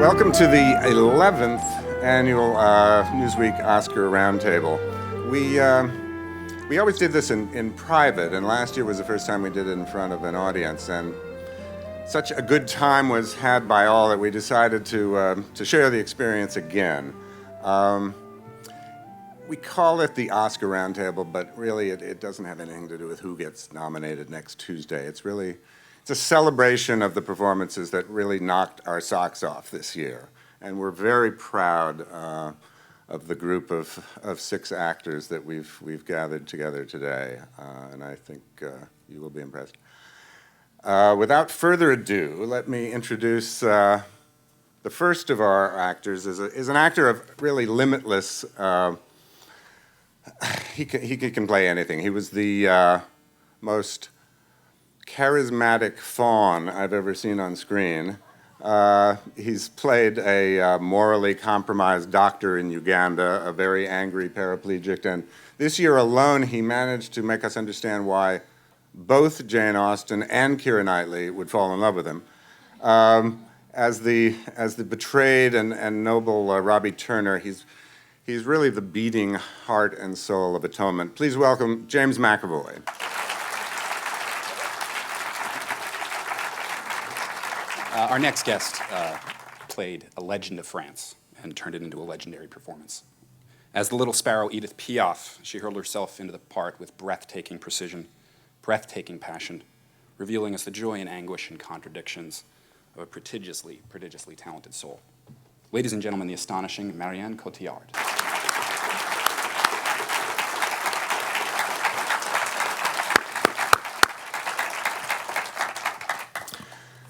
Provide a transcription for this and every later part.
Welcome to the 11th annual Newsweek Oscar Roundtable. We always did this in private, and last year was the first time we did it in front of an audience, and such a good time was had by all that we decided to share the experience again. We call it the Oscar Roundtable, but really it doesn't have anything to do with who gets nominated next Tuesday. It's a celebration of the performances that really knocked our socks off this year. And we're very proud of the group of 6 actors that we've gathered together today, and I think you will be impressed. Without further ado, let me introduce the first of our actors. Is an actor of really limitless. He can play anything. He was the most charismatic faun I've ever seen on screen. He's played a morally compromised doctor in Uganda, a very angry paraplegic, and this year alone he managed to make us understand why both Jane Austen and Keira Knightley would fall in love with him. As the betrayed and noble Robbie Turner, he's really the beating heart and soul of Atonement. Please welcome James McAvoy. Our next guest played a legend of France and turned it into a legendary performance. As the little sparrow Edith Piaf, she hurled herself into the part with breathtaking precision, breathtaking passion, revealing us the joy and anguish and contradictions of a prodigiously talented soul. Ladies and gentlemen, the astonishing Marion Cotillard.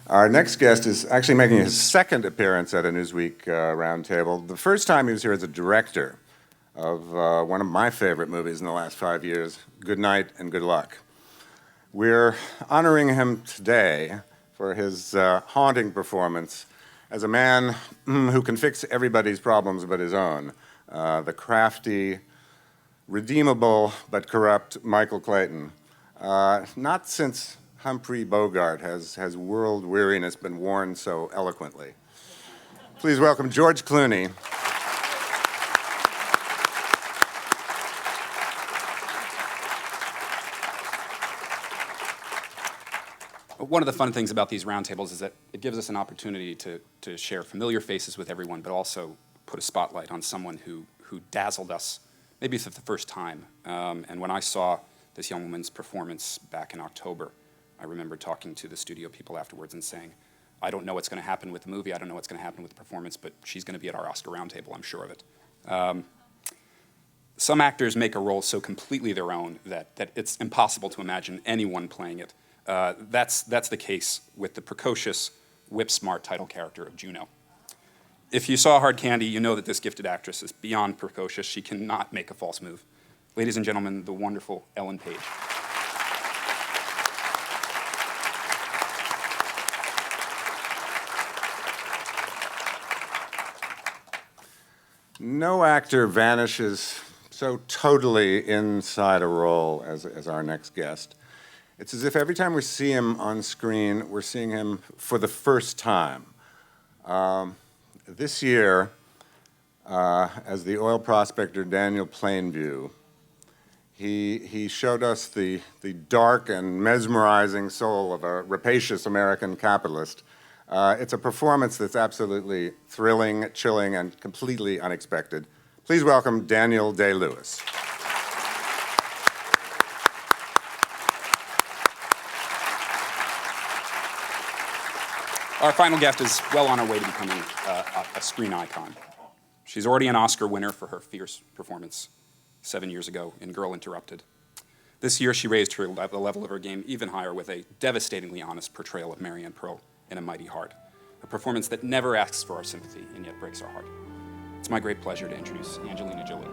Our next guest is actually making his second appearance at a Newsweek Roundtable. The first time he was here as a director of one of my favorite movies in the last 5 years, Good Night and Good Luck. We're honoring him today for his haunting performance as a man who can fix everybody's problems but his own. The crafty, redeemable but corrupt Michael Clayton. Not since Humphrey Bogart has world weariness been worn so eloquently. Please welcome George Clooney. One of the fun things about these roundtables is that it gives us an opportunity to share familiar faces with everyone, but also put a spotlight on someone who dazzled us, maybe for the first time. And when I saw this young woman's performance back in October, I remember talking to the studio people afterwards and saying, I don't know what's going to happen with the movie, I don't know what's going to happen with the performance, but she's going to be at our Oscar Roundtable, I'm sure of it. Some actors make a role so completely their own that it's impossible to imagine anyone playing it. That's the case with the precocious, whip-smart title character of Juno. If you saw Hard Candy, you know that this gifted actress is beyond precocious. She cannot make a false move. Ladies and gentlemen, the wonderful Ellen Page. No actor vanishes so totally inside a role as our next guest. It's as if every time we see him on screen, we're seeing him for the first time. This year, as the oil prospector Daniel Plainview, he showed us the dark and mesmerizing soul of a rapacious American capitalist. It's a performance that's absolutely thrilling, chilling, and completely unexpected. Please welcome Daniel Day-Lewis. Our final guest is well on her way to becoming a screen icon. She's already an Oscar winner for her fierce performance 7 years ago in Girl Interrupted. This year, she raised the level of her game even higher with a devastatingly honest portrayal of Marion Pearl in A Mighty Heart, a performance that never asks for our sympathy and yet breaks our heart. It's my great pleasure to introduce Angelina Jolie.